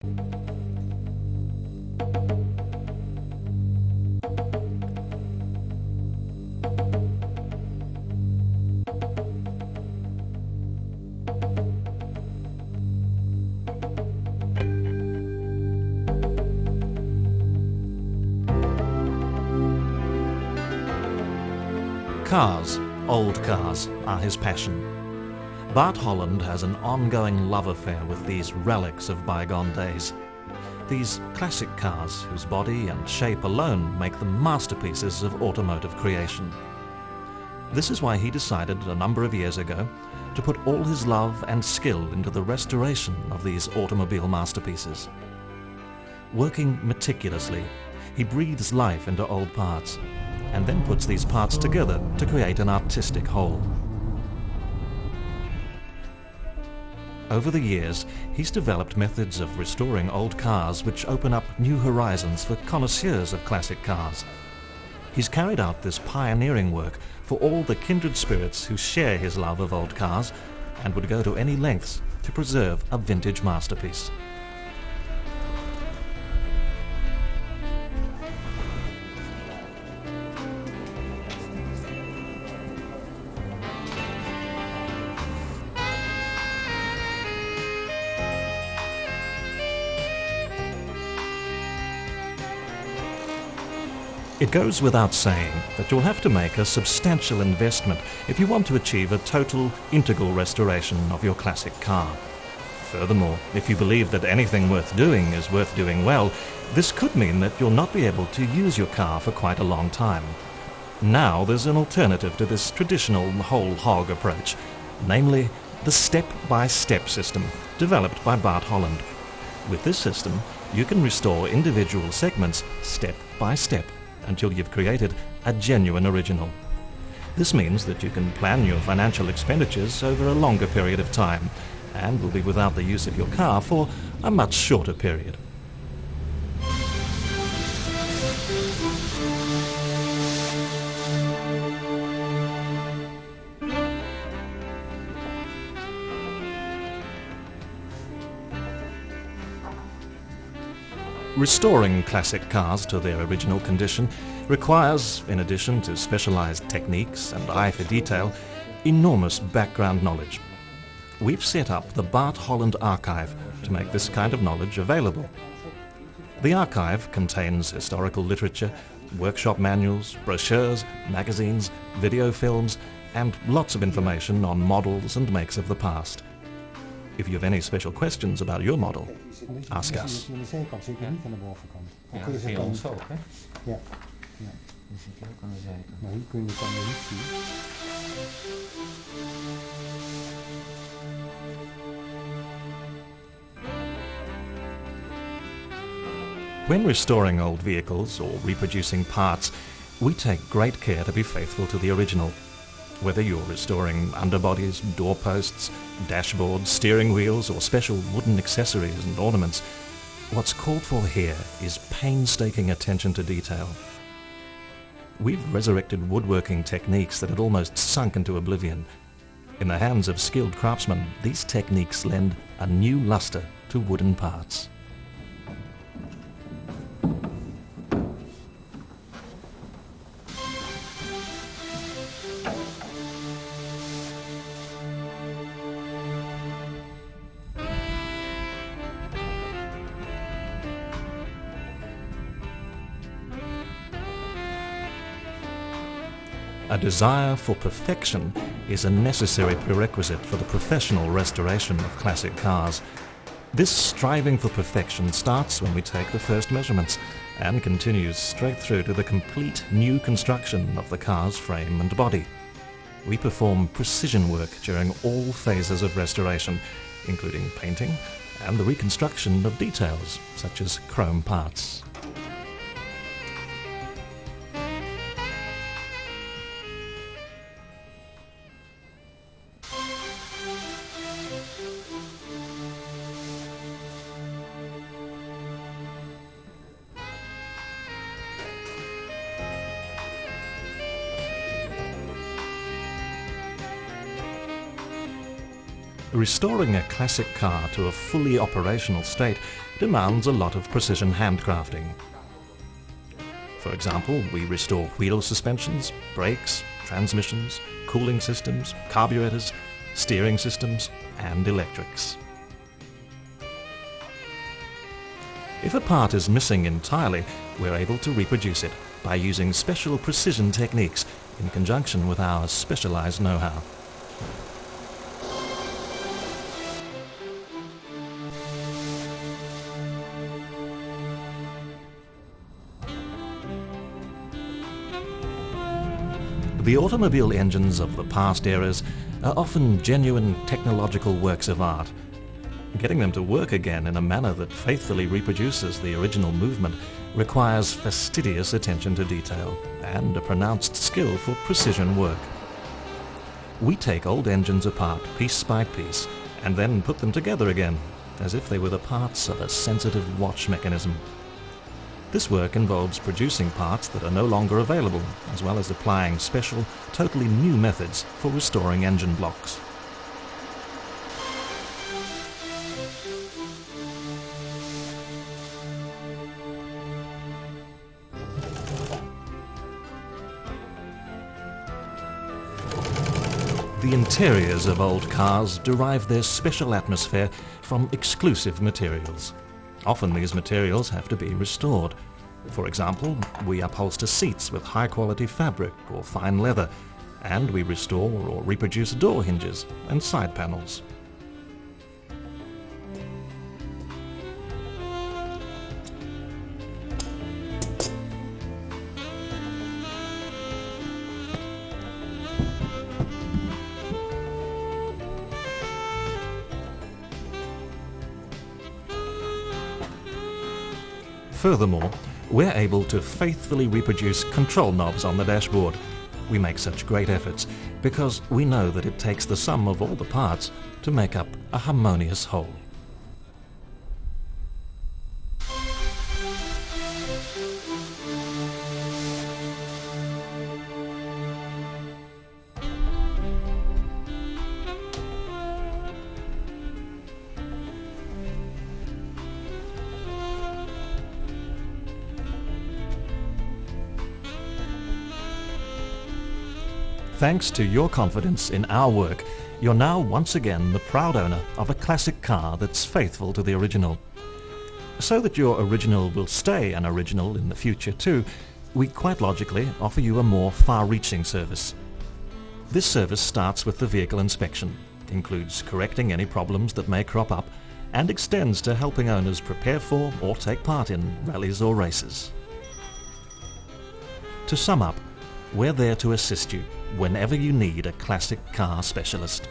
Cars, old cars, are his passion. Bart Holland has an ongoing love affair with these relics of bygone days. These classic cars whose body and shape alone make them masterpieces of automotive creation. This is why he decided a number of years ago to put all his love and skill into the restoration of these automobile masterpieces. Working meticulously, he breathes life into old parts and then puts these parts together to create an artistic whole. Over the years, he's developed methods of restoring old cars which open up new horizons for connoisseurs of classic cars. He's carried out this pioneering work for all the kindred spirits who share his love of old cars and would go to any lengths to preserve a vintage masterpiece. It goes without saying that you'll have to make a substantial investment if you want to achieve a total, integral restoration of your classic car. Furthermore, if you believe that anything worth doing is worth doing well, this could mean that you'll not be able to use your car for quite a long time. Now there's an alternative to this traditional whole hog approach, namely the step-by-step system developed by Bart Holland. With this system, you can restore individual segments step by step until you've created a genuine original. This means that you can plan your financial expenditures over a longer period of time and will be without the use of your car for a much shorter period. Restoring classic cars to their original condition requires, in addition to specialized techniques and eye for detail, enormous background knowledge. We've set up the Bart Holland Archive to make this kind of knowledge available. The archive contains historical literature, workshop manuals, brochures, magazines, video films, and lots of information on models and makes of the past. If you have any special questions about your model, ask us. Jullie zijkant zit niet aan de bovenkant. Ja, dat zie je ons ook, hè? Ja. Die zit hier ook aan de zijkant. Maar hier kun je het dan niet zien. When restoring old vehicles or reproducing parts, we take great care to be faithful to the original. Whether you're restoring underbodies, doorposts, dashboards, steering wheels, or special wooden accessories and ornaments, what's called for here is painstaking attention to detail. We've resurrected woodworking techniques that had almost sunk into oblivion. In the hands of skilled craftsmen, these techniques lend a new luster to wooden parts. A desire for perfection is a necessary prerequisite for the professional restoration of classic cars. This striving for perfection starts when we take the first measurements and continues straight through to the complete new construction of the car's frame and body. We perform precision work during all phases of restoration, including painting and the reconstruction of details such as chrome parts. Restoring a classic car to a fully operational state demands a lot of precision handcrafting. For example, we restore wheel suspensions, brakes, transmissions, cooling systems, carburetors, steering systems, and electrics. If a part is missing entirely, we're able to reproduce it by using special precision techniques in conjunction with our specialized know-how. The automobile engines of the past eras are often genuine technological works of art. Getting them to work again in a manner that faithfully reproduces the original movement requires fastidious attention to detail and a pronounced skill for precision work. We take old engines apart piece by piece and then put them together again, as if they were the parts of a sensitive watch mechanism. This work involves producing parts that are no longer available, as well as applying special, totally new methods for restoring engine blocks. The interiors of old cars derive their special atmosphere from exclusive materials. Often these materials have to be restored. For example, we upholster seats with high-quality fabric or fine leather, and we restore or reproduce door hinges and side panels. Furthermore, we're able to faithfully reproduce control knobs on the dashboard. We make such great efforts because we know that it takes the sum of all the parts to make up a harmonious whole. Thanks to your confidence in our work, you're now once again the proud owner of a classic car that's faithful to the original. So that your original will stay an original in the future too, we quite logically offer you a more far-reaching service. This service starts with the vehicle inspection, includes correcting any problems that may crop up, and extends to helping owners prepare for or take part in rallies or races. To sum up, we're there to assist you whenever you need a classic car specialist.